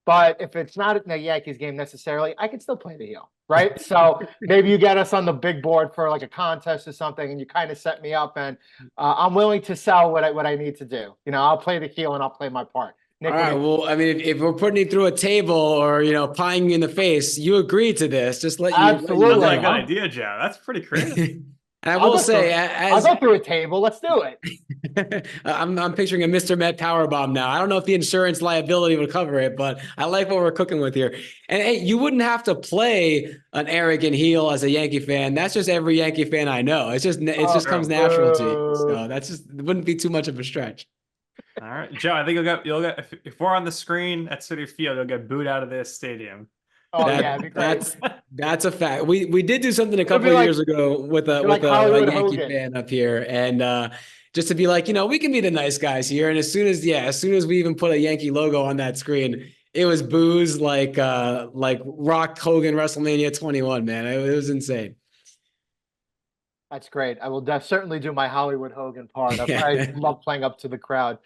[SPEAKER 3] But if it's not a Yankees game necessarily, I can still play the heel, right? So maybe you get us on the big board for like a contest or something, and you kind of set me up, and I'm willing to sell what I need to do. I'll play the heel and I'll play my part. Nick,
[SPEAKER 4] All right. Well, I mean, if we're putting you through a table or, pieing you in the face, you agree to this. Just let you.
[SPEAKER 3] Absolutely.
[SPEAKER 2] Sounds
[SPEAKER 4] let
[SPEAKER 2] like
[SPEAKER 4] you
[SPEAKER 2] a
[SPEAKER 4] know.
[SPEAKER 2] good idea, Joe. That's pretty creative.
[SPEAKER 4] And I
[SPEAKER 3] I'll
[SPEAKER 4] will
[SPEAKER 3] go
[SPEAKER 4] say,
[SPEAKER 3] I'll go through a table. Let's do it.
[SPEAKER 4] I'm picturing a Mr. Met powerbomb now. I don't know if the insurance liability would cover it, but I like what we're cooking with here. And hey, you wouldn't have to play an arrogant heel as a Yankee fan. That's just every Yankee fan I know. It just comes natural to you. So it wouldn't be too much of a stretch.
[SPEAKER 2] All right, Joe. I think you'll get if we're on the screen at Citi Field, you'll get booed out of this stadium.
[SPEAKER 3] Oh yeah, it'd be great.
[SPEAKER 4] That's a fact. We did do something a couple of years ago with a
[SPEAKER 3] Hollywood
[SPEAKER 4] Yankee
[SPEAKER 3] Hogan
[SPEAKER 4] fan up here, and just to be like, we can be the nice guys here. And as soon as we even put a Yankee logo on that screen, it was boos like Rock Hogan WrestleMania 21. Man, it was insane.
[SPEAKER 3] That's great. I will certainly do my Hollywood Hogan part. I love playing up to the crowd.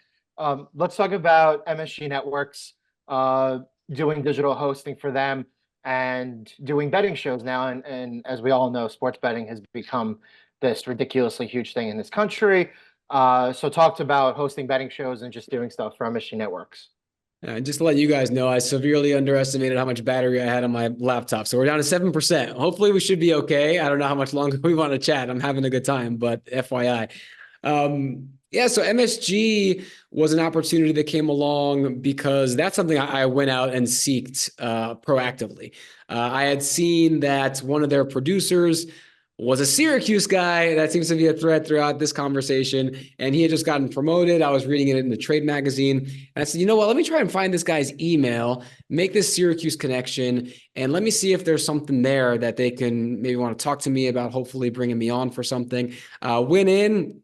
[SPEAKER 3] Let's talk about MSG Networks, doing digital hosting for them and doing betting shows now. And as we all know, sports betting has become this ridiculously huge thing in this country. So talked about hosting betting shows and just doing stuff for MSG Networks.
[SPEAKER 4] Just to let you guys know, I severely underestimated how much battery I had on my laptop. So we're down to 7%. Hopefully we should be okay. I don't know how much longer we want to chat. I'm having a good time, but FYI. So MSG was an opportunity that came along because that's something I went out and sought proactively. I had seen that one of their producers was a Syracuse guy. That seems to be a thread throughout this conversation. And he had just gotten promoted. I was reading it in the trade magazine. And I said, you know what, let me try and find this guy's email, make this Syracuse connection, and let me see if there's something there that they can maybe want to talk to me about, hopefully bringing me on for something. Went in.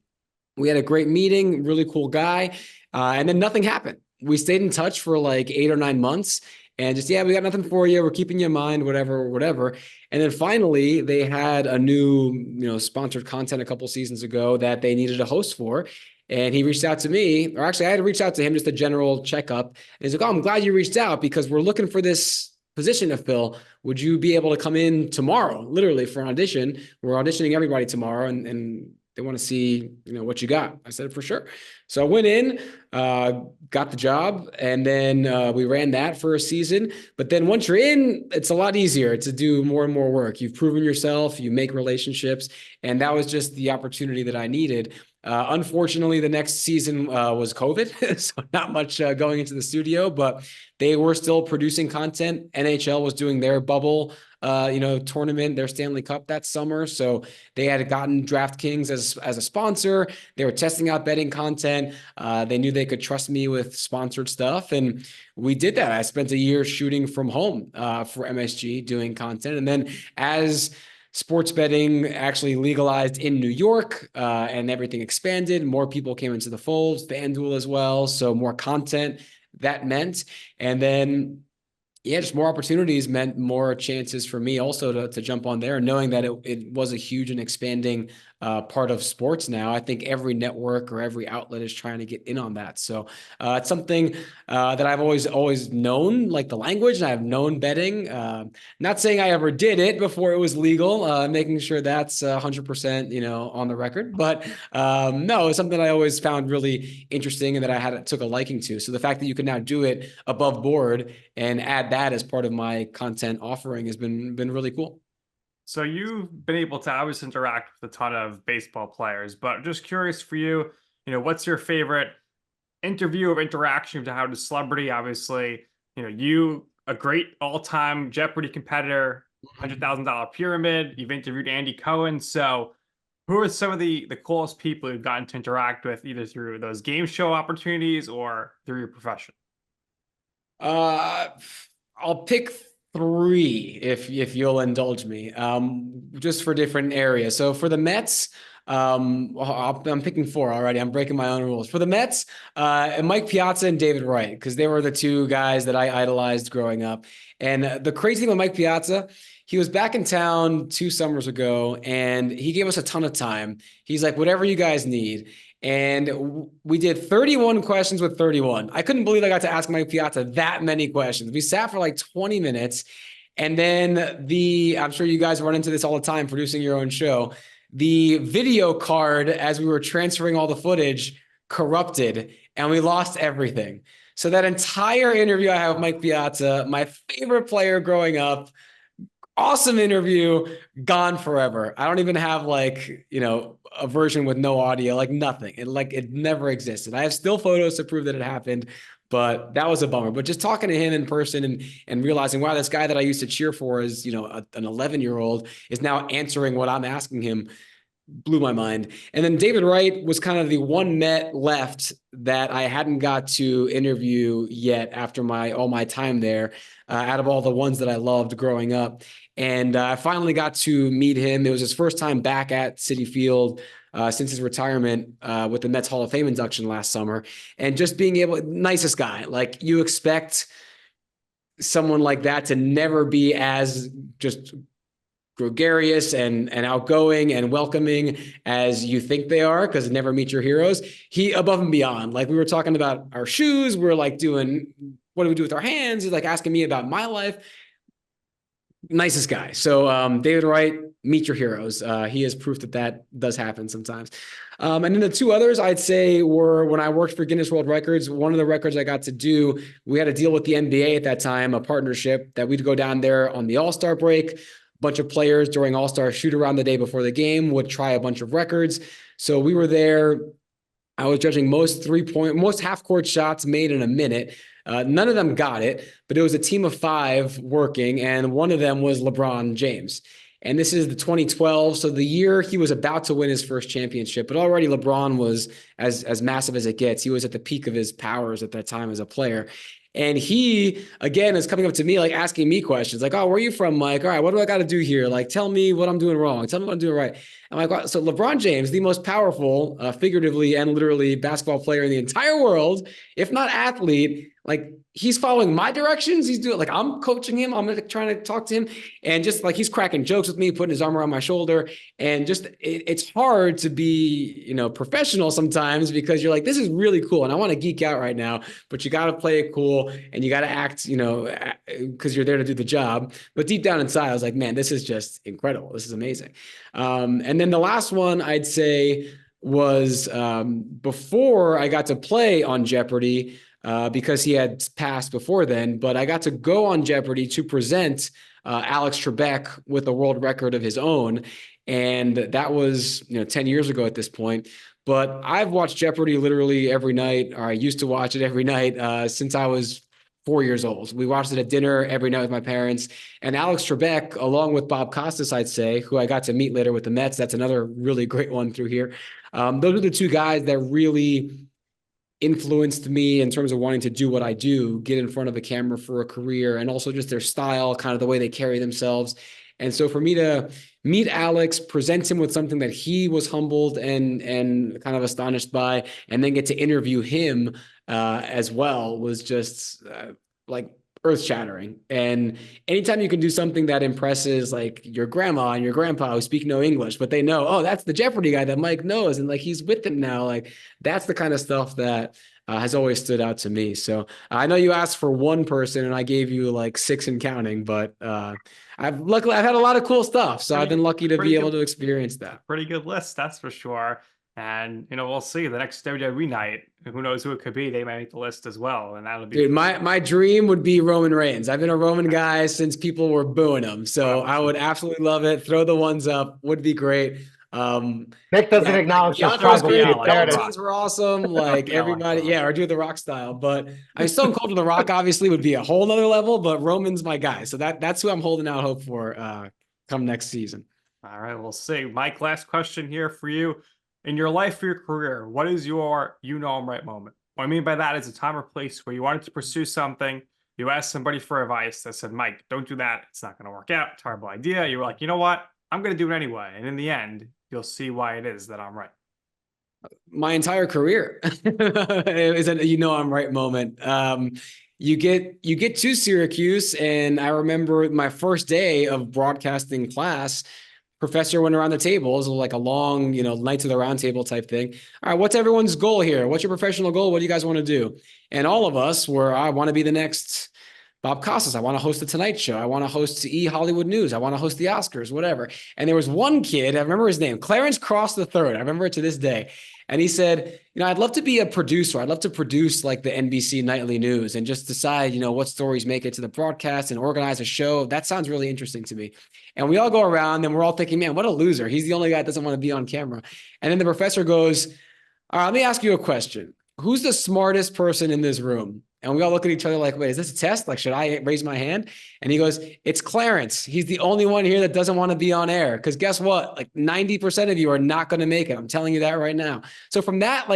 [SPEAKER 4] We had a great meeting, really cool guy. And then nothing happened. We stayed in touch for like 8 or 9 months and just, we got nothing for you. We're keeping you in mind, whatever. And then finally they had a new, sponsored content a couple seasons ago that they needed a host for. And he reached out to me, or actually I had to reach out to him, just a general checkup. And he's like, oh, I'm glad you reached out because we're looking for this position to fill. Would you be able to come in tomorrow, literally for an audition? We're auditioning everybody tomorrow and they want to see, what you got. I said, for sure. So I went in, got the job, and then we ran that for a season. But then once you're in, it's a lot easier to do more and more work. You've proven yourself, you make relationships, and that was just the opportunity that I needed. Unfortunately, the next season was COVID, so not much going into the studio, but they were still producing content. NHL was doing their bubble tournament, their Stanley Cup that summer. So they had gotten DraftKings as a sponsor. They were testing out betting content. They knew they could trust me with sponsored stuff. And we did that. I spent a year shooting from home for MSG doing content. And then as sports betting actually legalized in New York, and everything expanded. More people came into the fold, FanDuel as well. So more content that meant. And then, yeah, just more opportunities meant more chances for me also to jump on there, knowing that it was a huge and expanding part of sports now. I think every network or every outlet is trying to get in on that. So it's something that I've always known, like the language, and I've known betting. Not saying I ever did it before it was legal, making sure that's 100%, on the record. But no, it's something I always found really interesting and that I took a liking to. So the fact that you can now do it above board and add that as part of my content offering has been really cool.
[SPEAKER 2] So you've been able to obviously interact with a ton of baseball players, but just curious for you, what's your favorite interview or interaction you've had with a celebrity? Obviously, you a great all-time Jeopardy competitor, $100,000 pyramid. You've interviewed Andy Cohen. So who are some of the coolest people you've gotten to interact with, either through those game show opportunities or through your profession?
[SPEAKER 4] I'll pick three if you'll indulge me, just for different areas. So for the Mets, I'm picking four already. I'm breaking my own rules. For the Mets, Mike Piazza and David Wright, because they were the two guys that I idolized growing up. And the crazy thing with Mike Piazza, he was back in town 2 summers ago, and he gave us a ton of time. He's like, whatever you guys need. And we did 31 questions with 31. I couldn't believe I got to ask Mike Piazza that many questions. We sat for like 20 minutes. And then I'm sure you guys run into this all the time producing your own show. The video card, as we were transferring all the footage, corrupted and we lost everything. So that entire interview I have with Mike Piazza, my favorite player growing up, awesome interview, gone forever. I don't even have a version with no audio, like nothing. It never existed. I have still photos to prove that it happened, but that was a bummer. But just talking to him in person and realizing, wow, this guy that I used to cheer for as, an 11-year-old is now answering what I'm asking him, blew my mind. And then David Wright was kind of the one Met left that I hadn't got to interview yet after all my time there, out of all the ones that I loved growing up. And I finally got to meet him. It was his first time back at Citi Field since his retirement with the Mets Hall of Fame induction last summer. And just being nicest guy. Like, you expect someone like that to never be as just gregarious and outgoing and welcoming as you think they are, because never meet your heroes. He above and beyond. Like, we were talking about our shoes. We're like doing, what do we do with our hands? He's like asking me about my life. Nicest guy. So David Wright, meet your heroes. He is proof that does happen sometimes. And then the two others I'd say were when I worked for Guinness World Records. One of the records I got to do, we had a deal with the NBA at that time, a partnership that we'd go down there on the All-Star break. Bunch of players during All-Star shoot around the day before the game would try a bunch of records. So we were there. I was judging most half-court shots made in a minute. None of them got it, but it was a team of 5 working, and one of them was LeBron James. And this is the 2012, so the year he was about to win his first championship, but already LeBron was as massive as it gets. He was at the peak of his powers at that time as a player. And he, again, is coming up to me, like asking me questions like, oh, where are you from, Mike? All right, what do I got to do here? Like, tell me what I'm doing wrong. Tell me what I'm doing right. I'm like, wow. So LeBron James, the most powerful, figuratively and literally, basketball player in the entire world, if not athlete, like, he's following my directions. He's doing, like, I'm coaching him. I'm trying to talk to him. And just like, he's cracking jokes with me, putting his arm around my shoulder. And just, it's hard to be, professional sometimes, because you're like, this is really cool. And I want to geek out right now, but you got to play it cool and you got to act, because you're there to do the job. But deep down inside, I was like, man, this is just incredible. This is amazing. And then the last one I'd say was before I got to play on Jeopardy, because he had passed before then, but I got to go on Jeopardy to present Alex Trebek with a world record of his own. And that was, 10 years ago at this point. But I've watched Jeopardy literally every night, or I used to watch it every night since I was 4 years old. We watched it at dinner every night with my parents. And Alex Trebek, along with Bob Costas, I'd say, who I got to meet later with the Mets. That's another really great one through here. Those are the two guys that really influenced me in terms of wanting to do what I do, get in front of a camera for a career, and also just their style, kind of the way they carry themselves. And so for me to meet Alex, present him with something that he was humbled and kind of astonished by, and then get to interview him as well was just like earth-shattering. And anytime you can do something that impresses like your grandma and your grandpa who speak no English, but they know, oh, that's the Jeopardy guy that Mike knows, and like he's with them now, like that's the kind of stuff that has always stood out to me. So I know you asked for one person and I gave you like 6 and counting, but I've had a lot of cool stuff. So I've been lucky to be able to experience that.
[SPEAKER 2] Pretty good list, that's for sure. And, we'll see the next WWE night. Who knows who it could be? They might make the list as well. And that'll be.
[SPEAKER 4] Dude, my dream would be Roman Reigns. I've been a Roman guy since people were booing him. So I would absolutely love it. Throw the ones up. Would be great.
[SPEAKER 3] Nick doesn't acknowledge the struggle.
[SPEAKER 4] LittleThings were awesome. Like everybody, or do the Rock style. But I mean, Stone Cold and the Rock obviously would be a whole nother level, but Roman's my guy. So that's who I'm holding out hope for come next season.
[SPEAKER 2] All right, we'll see. Mike, last question here for you. In your life or your career, what is your I'm right moment? What I mean by that is a time or place where you wanted to pursue something. You asked somebody for advice that said, Mike, don't do that. It's not going to work out. Terrible idea. You were like, you know what? I'm going to do it anyway. And in the end, you'll see why it is that I'm right.
[SPEAKER 4] My entire career is a I'm right moment. You get to Syracuse, and I remember my first day of broadcasting class, professor went around the table. It was like a long, Knights of the Round Table type thing. All right, what's everyone's goal here? What's your professional goal? What do you guys want to do? And all of us were, I want to be the next Bob Costas. I want to host the Tonight Show. I want to host Hollywood News. I want to host the Oscars, whatever. And there was one kid, I remember his name, Clarence Cross III. I remember it to this day. And he said, I'd love to be a producer. I'd love to produce like the NBC Nightly News and just decide, what stories make it to the broadcast and organize a show. That sounds really interesting to me. And we all go around and we're all thinking, man, what a loser. He's the only guy that doesn't want to be on camera. And then the professor goes, all right, let me ask you a question. Who's the smartest person in this room? And we all look at each other like, wait, is this a test? Like, should I raise my hand? And he goes, it's Clarence. He's the only one here that doesn't want to be on air. Because guess what? Like 90% of you are not going to make it. I'm telling you that right now. So from that,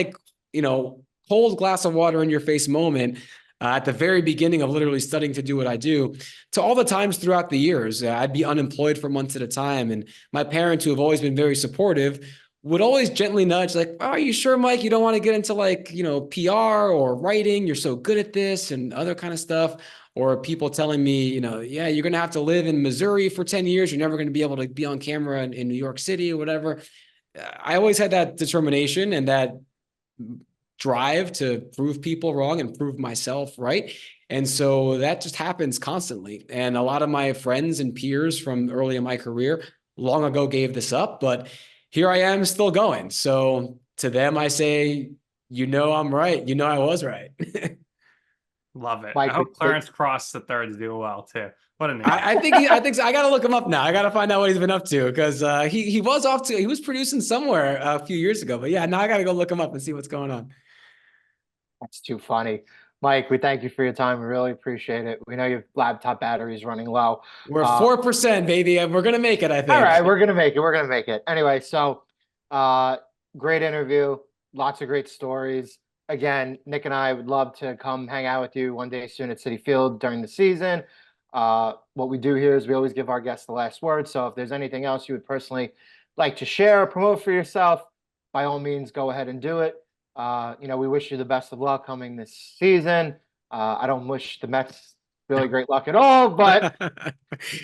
[SPEAKER 4] cold glass of water in your face moment at the very beginning of literally studying to do what I do, to all the times throughout the years, I'd be unemployed for months at a time. And my parents, who have always been very supportive, would always gently nudge like, oh, are you sure, Mike, you don't want to get into PR or writing? You're so good at this and other kind of stuff. Or people telling me, yeah, you're going to have to live in Missouri for 10 years. You're never going to be able to be on camera in New York City or whatever. I always had that determination and that drive to prove people wrong and prove myself right. And so that just happens constantly. And a lot of my friends and peers from early in my career long ago gave this up, but here I am still going. So to them, I say, I'm right. I was right.
[SPEAKER 2] Love it. I hope Clarence Cross III is doing well too. What a name.
[SPEAKER 4] I think so. I got to look him up now. I got to find out what he's been up to because he was producing somewhere a few years ago. But yeah, now I got to go look him up and see what's going on.
[SPEAKER 3] That's too funny. Mike, we thank you for your time. We really appreciate it. We know your laptop battery is running low.
[SPEAKER 4] We're 4%, baby. We're going to make it, I think.
[SPEAKER 3] All right, we're going to make it. Anyway, so great interview. Lots of great stories. Again, Nick and I would love to come hang out with you one day soon at Citi Field during the season. What we do here is we always give our guests the last word. So if there's anything else you would personally like to share or promote for yourself, by all means, go ahead and do it. We wish you the best of luck coming this season. I don't wish the Mets really great luck at all, but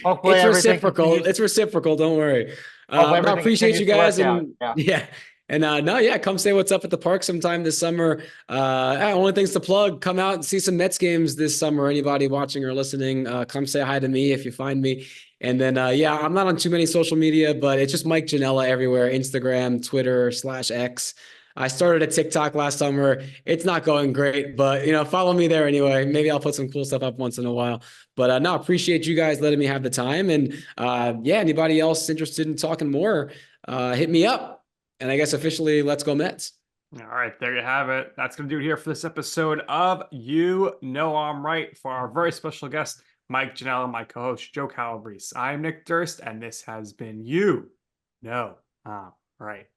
[SPEAKER 3] hopefully
[SPEAKER 4] it's reciprocal. It's reciprocal. Don't worry. I appreciate you guys. And come say what's up at the park sometime this summer. Only things to plug, come out and see some Mets games this summer. Anybody watching or listening, come say hi to me if you find me. And then, I'm not on too many social media, but it's just Mike Janela everywhere. Instagram, Twitter /X. I started a TikTok last summer. It's not going great, but follow me there anyway. Maybe I'll put some cool stuff up once in a while. But appreciate you guys letting me have the time. And anybody else interested in talking more, hit me up. And I guess officially, let's go Mets.
[SPEAKER 2] All right, there you have it. That's going to do it here for this episode of I'm Right for our very special guest, Mike Janela, my co-host, Joe Calabrese. I'm Nick Durst, and this has been I'm Right.